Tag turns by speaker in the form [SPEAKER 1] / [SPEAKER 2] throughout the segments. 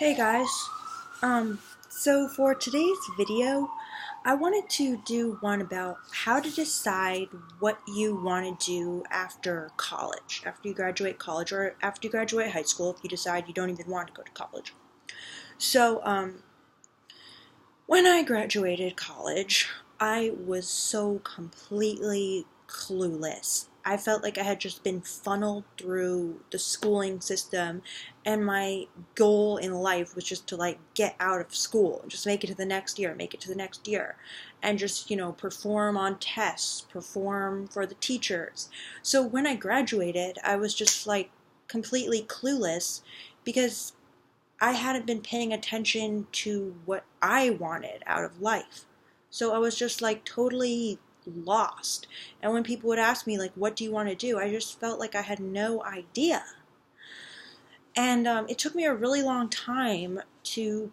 [SPEAKER 1] Hey guys, so for today's video, I wanted to do one about how to decide what you want to do after college, after you graduate college, or after you graduate high school if you decide you don't even want to go to college. So, when I graduated college, I was so completely clueless. I felt like I had just been funneled through the schooling system, and my goal in life was just to get out of school, just make it to the next year, make it to the next year, and just, perform on tests, perform for the teachers. So when I graduated, I was just completely clueless because I hadn't been paying attention to what I wanted out of life. So I was just totally lost. And when people would ask me what do you want to do? I just felt like I had no idea. And it took me a really long time to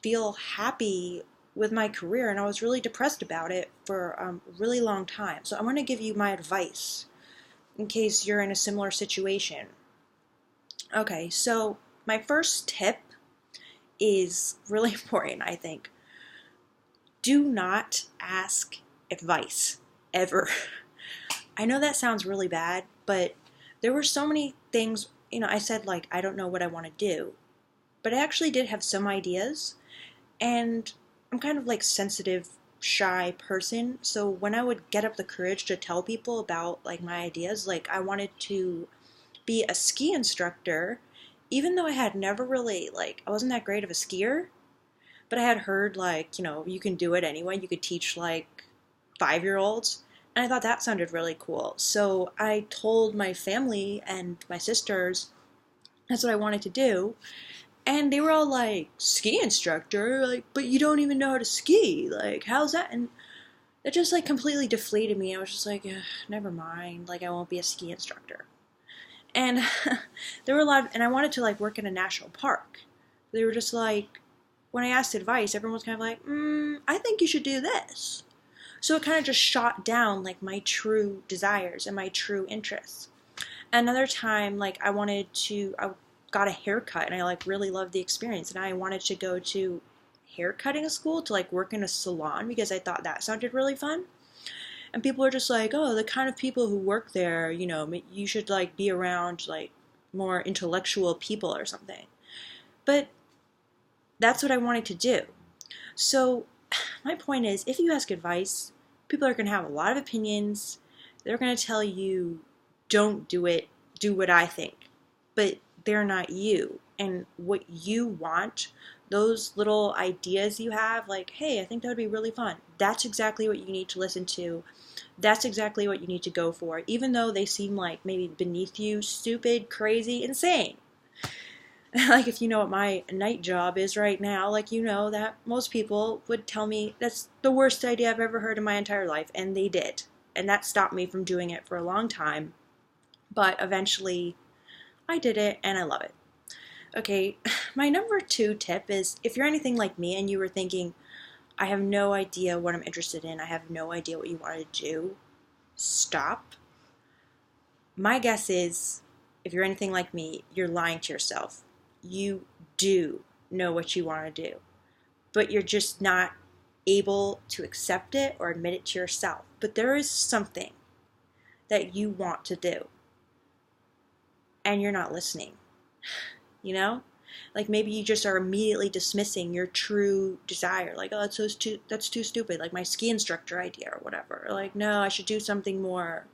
[SPEAKER 1] feel happy with my career, and I was really depressed about it for a really long time. So I'm going to give you my advice in case you're in a similar situation. Okay, so my first tip is really important, I think. Do not ask advice, ever. I know that sounds really bad, but there were so many things, I said I don't know what I want to do. But I actually did have some ideas, and I'm kind of sensitive, shy person, so when I would get up the courage to tell people about my ideas, I wanted to be a ski instructor, even though I had never really, I wasn't that great of a skier, but I had heard, you can do it anyway. You could teach, 5-year-olds, and I thought that sounded really cool. So I told my family and my sisters that's what I wanted to do, and they were all ski instructor? But you don't even know how to ski. How's that? And it just, completely deflated me. I was just never mind. I won't be a ski instructor. And there were a lot of, and I wanted to work in a national park. They were just when I asked advice, everyone was kind of I think you should do this. So it kind of just shot down my true desires and my true interests. Another time, I got a haircut, and I really loved the experience, and I wanted to go to haircutting school to work in a salon because I thought that sounded really fun. And people are just oh, the kind of people who work there, you should be around more intellectual people or something. But that's what I wanted to do. So my point is, if you ask advice, people are going to have a lot of opinions. They're going to tell you, don't do it, do what I think. But they're not you. And what you want, those little ideas you have, hey, I think that would be really fun. That's exactly what you need to listen to. That's exactly what you need to go for, even though they seem maybe beneath you, stupid, crazy, insane. If you know what my night job is right now, that most people would tell me that's the worst idea I've ever heard in my entire life, and they did. And that stopped me from doing it for a long time. But eventually, I did it, and I love it. Okay, my number 2 tip is, if you're anything like me and you were thinking, I have no idea what I'm interested in, I have no idea what you want to do, stop. My guess is, if you're anything like me, you're lying to yourself. You do know what you want to do, but you're just not able to accept it or admit it to yourself. But there is something that you want to do, and you're not listening, maybe you just are immediately dismissing your true desire, oh, that's too stupid, my ski instructor idea or whatever, no, I should do something more,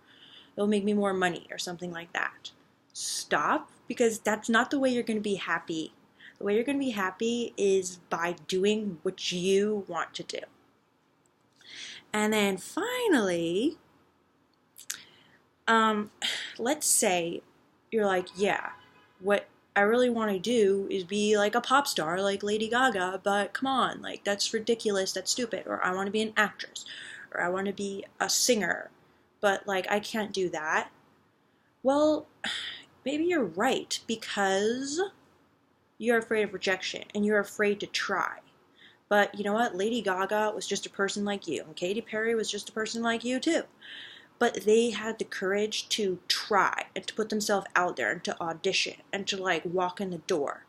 [SPEAKER 1] it'll make me more money or something like that. Stop, because that's not the way you're going to be happy. The way you're going to be happy is by doing what you want to do. And then finally, let's say you're yeah, what I really want to do is be a pop star like Lady Gaga, but come on, that's ridiculous, that's stupid. Or I want to be an actress, or I want to be a singer, but I can't do that. Well, maybe you're right, because you're afraid of rejection and you're afraid to try. But you know what? Lady Gaga was just a person like you, and Katy Perry was just a person like you too. But they had the courage to try and to put themselves out there and to audition and to walk in the door.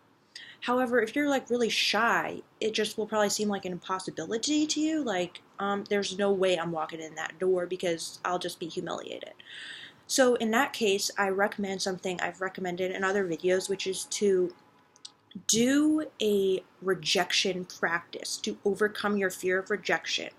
[SPEAKER 1] However, if you're like really shy, it just will probably seem like an impossibility to you. Like, there's no way I'm walking in that door because I'll just be humiliated. So in that case, I recommend something I've recommended in other videos, which is to do a rejection practice to overcome your fear of rejection.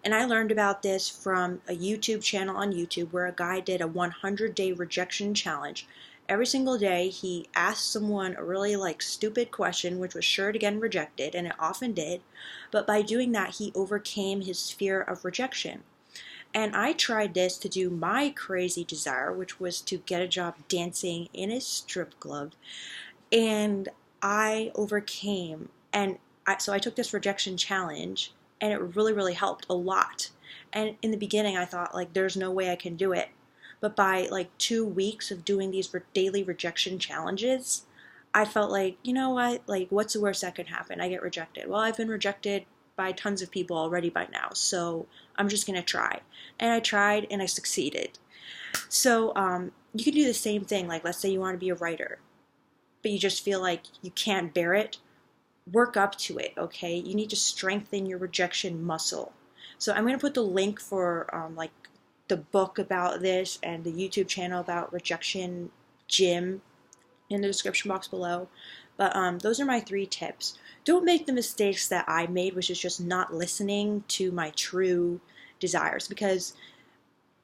[SPEAKER 1] And I learned about this from a YouTube channel on YouTube where a guy did a 100-day rejection challenge. Every single day he asked someone a really like stupid question, which was sure to get rejected, and it often did. But by doing that, he overcame his fear of rejection. And I tried this to do my crazy desire, which was to get a job dancing in a strip club. And I overcame, and so I took this rejection challenge, and it really, really helped a lot. And in the beginning, I thought, like, there's no way I can do it. But by, like, 2 weeks of doing these daily rejection challenges, I felt like, you know what, like, what's the worst that could happen? I get rejected. Well, I've been rejected by tons of people already by now, so I'm just going to try. And I tried, and I succeeded. So you can do the same thing. Like, let's say you want to be a writer, but you just feel like you can't bear it. Work up to it, okay? You need to strengthen your rejection muscle. So I'm going to put the link for like the book about this and the YouTube channel about rejection gym in the description box below. But those are my 3 tips. Don't make the mistakes that I made, which is just not listening to my true desires. Because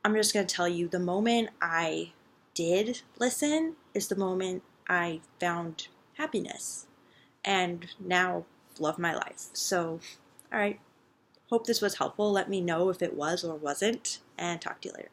[SPEAKER 1] I'm just going to tell you, the moment I did listen is the moment I found happiness and now love my life. So, all right. Hope this was helpful. Let me know if it was or wasn't, and talk to you later.